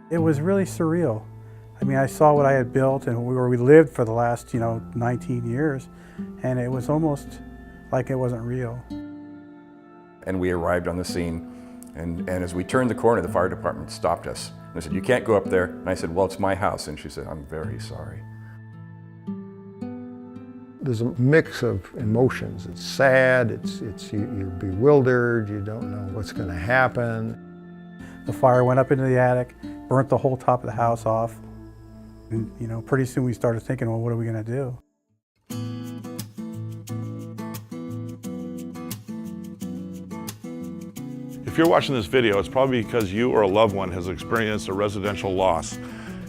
It was really surreal. I mean, I saw what I had built and where we lived for the last, 19 years, and it was almost like it wasn't real. And we arrived on the scene, and as we turned the corner, the fire department stopped us. And they said, "You can't go up there." And I said, "Well, it's my house." And she said, "I'm very sorry." There's a mix of emotions. It's sad, you're bewildered, you don't know what's going to happen. The fire went up into the attic, burnt the whole top of the house off. And, pretty soon we started thinking, well, what are we going to do? If you're watching this video, it's probably because you or a loved one has experienced a residential loss.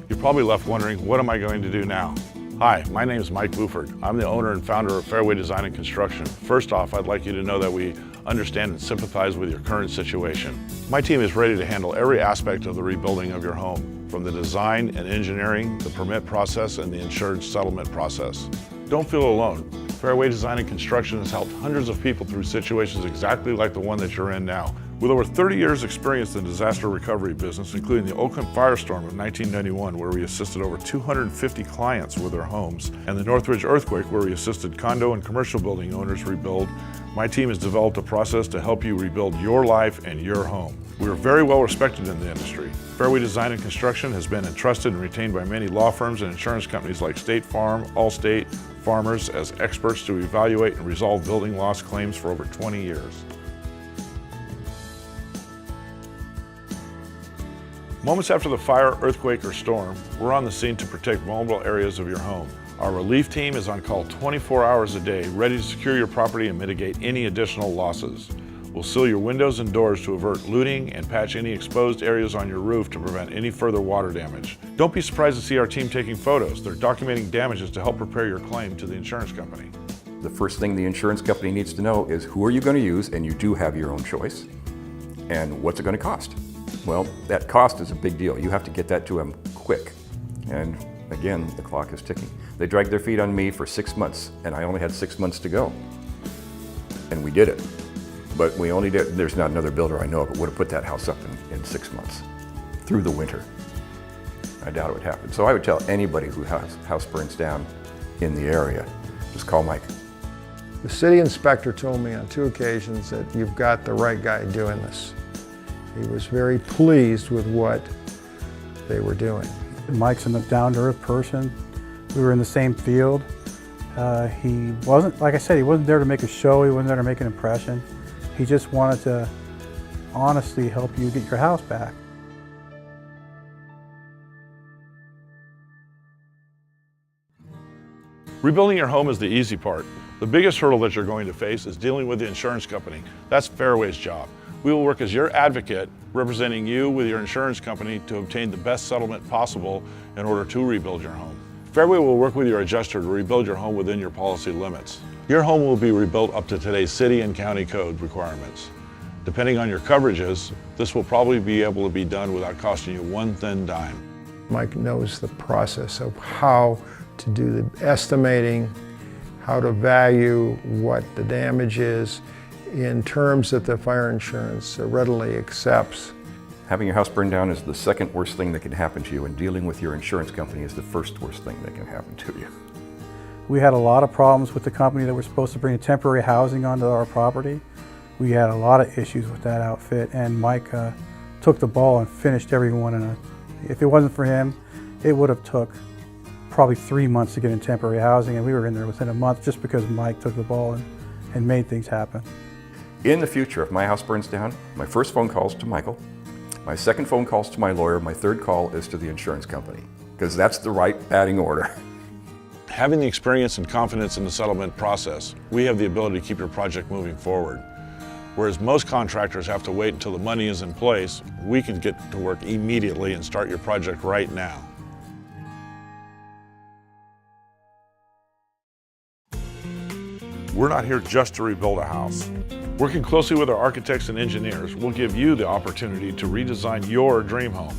You're probably left wondering, what am I going to do now? Hi, my name is Mike Buford. I'm the owner and founder of Fairway Design and Construction. First off, I'd like you to know that we understand and sympathize with your current situation. My team is ready to handle every aspect of the rebuilding of your home, from the design and engineering, the permit process, and the insurance settlement process. Don't feel alone. Fairway Design and Construction has helped hundreds of people through situations exactly like the one that you're in now. With over 30 years experience in the disaster recovery business, including the Oakland firestorm of 1991, where we assisted over 250 clients with their homes, and the Northridge earthquake, where we assisted condo and commercial building owners rebuild, my team has developed a process to help you rebuild your life and your home. We are very well respected in the industry. Fairway Design and Construction has been entrusted and retained by many law firms and insurance companies like State Farm, Allstate, Farmers as experts to evaluate and resolve building loss claims for over 20 years. Moments after the fire, earthquake, or storm, we're on the scene to protect vulnerable areas of your home. Our relief team is on call 24 hours a day, ready to secure your property and mitigate any additional losses. We'll seal your windows and doors to avert looting and patch any exposed areas on your roof to prevent any further water damage. Don't be surprised to see our team taking photos. They're documenting damages to help prepare your claim to the insurance company. The first thing the insurance company needs to know is who are you going to use, and you do have your own choice, and what's it going to cost? Well, that cost is a big deal. You have to get that to them quick. And again, the clock is ticking. They dragged their feet on me for 6 months, and I only had 6 months to go. And we did it. But we only did, there's not another builder I know of that would have put that house up in 6 months, through the winter. I doubt it would happen. So I would tell anybody whose house burns down in the area, just call Mike. The city inspector told me on 2 occasions that you've got the right guy doing this. He was very pleased with what they were doing. Mike's a down-to-earth person. We were in the same field. He wasn't, like I said, he wasn't there to make a show. He wasn't there to make an impression. He just wanted to honestly help you get your house back. Rebuilding your home is the easy part. The biggest hurdle that you're going to face is dealing with the insurance company. That's Fairway's job. We will work as your advocate, representing you with your insurance company to obtain the best settlement possible in order to rebuild your home. Fairway will work with your adjuster to rebuild your home within your policy limits. Your home will be rebuilt up to today's city and county code requirements. Depending on your coverages, this will probably be able to be done without costing you one thin dime. Mike knows the process of how to do the estimating, how to value what the damage is in terms that the fire insurance readily accepts. Having your house burned down is the second worst thing that can happen to you, and dealing with your insurance company is the first worst thing that can happen to you. We had a lot of problems with the company that were supposed to bring temporary housing onto our property. We had a lot of issues with that outfit, and Mike took the ball and finished everyone. If it wasn't for him, it would have took probably 3 months to get in temporary housing, and we were in there within a month just because Mike took the ball and made things happen. In the future, if my house burns down, my first phone call is to Michael. My second phone call is to my lawyer. My third call is to the insurance company, because that's the right batting order. Having the experience and confidence in the settlement process, we have the ability to keep your project moving forward. Whereas most contractors have to wait until the money is in place, we can get to work immediately and start your project right now. We're not here just to rebuild a house. Working closely with our architects and engineers, we'll give you the opportunity to redesign your dream home.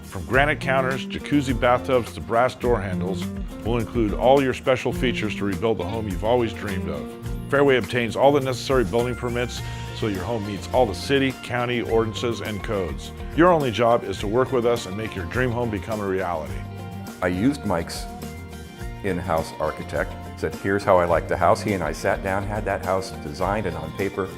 From granite counters, jacuzzi bathtubs to brass door handles, we'll include all your special features to rebuild the home you've always dreamed of. Fairway obtains all the necessary building permits so your home meets all the city, county ordinances and codes. Your only job is to work with us and make your dream home become a reality. I used Mike's in-house architect, said, here's how I like the house. He and I sat down, had that house designed and on paper,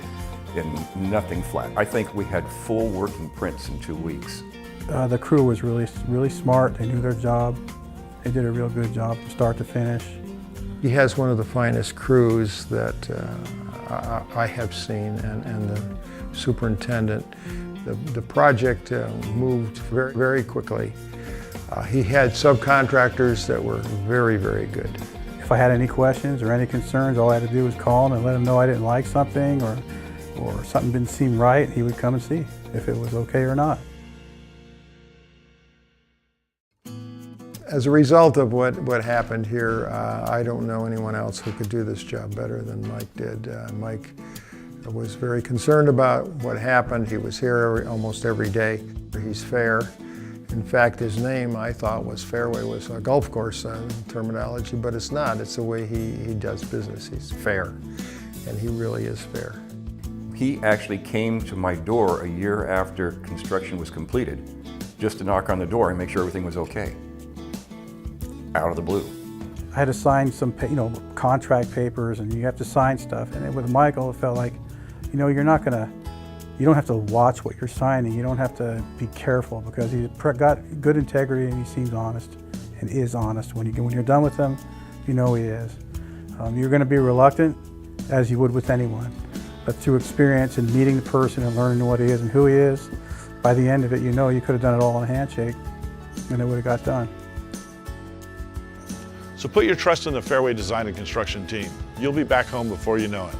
and nothing flat. I think we had full working prints in 2 weeks. The crew was really smart. They knew their job. They did a real good job from start to finish. He has one of the finest crews that I have seen, and the superintendent. The project moved very quickly. He had subcontractors that were very good. If I had any questions or any concerns, all I had to do was call him and let him know I didn't like something or something didn't seem right. He would come and see if it was okay or not. As a result of what happened here, I don't know anyone else who could do this job better than Mike did. Mike was very concerned about what happened. He was here almost every day. He's fair. In fact, his name, I thought, was Fairway, was a golf course terminology, but it's not. It's the way he does business. He's fair, and he really is fair. He actually came to my door a year after construction was completed, just to knock on the door and make sure everything was okay. Out of the blue. I had to sign some, contract papers, and you have to sign stuff. And with Michael, it felt like, you don't have to watch what you're signing. You don't have to be careful, because he's got good integrity and he seems honest and is honest. When you're done with him, you know he is. You're going to be reluctant, as you would with anyone. But through experience and meeting the person and learning what he is and who he is, by the end of it, you could have done it all in a handshake and it would have got done. So put your trust in the Fairway Design and Construction team. You'll be back home before you know it.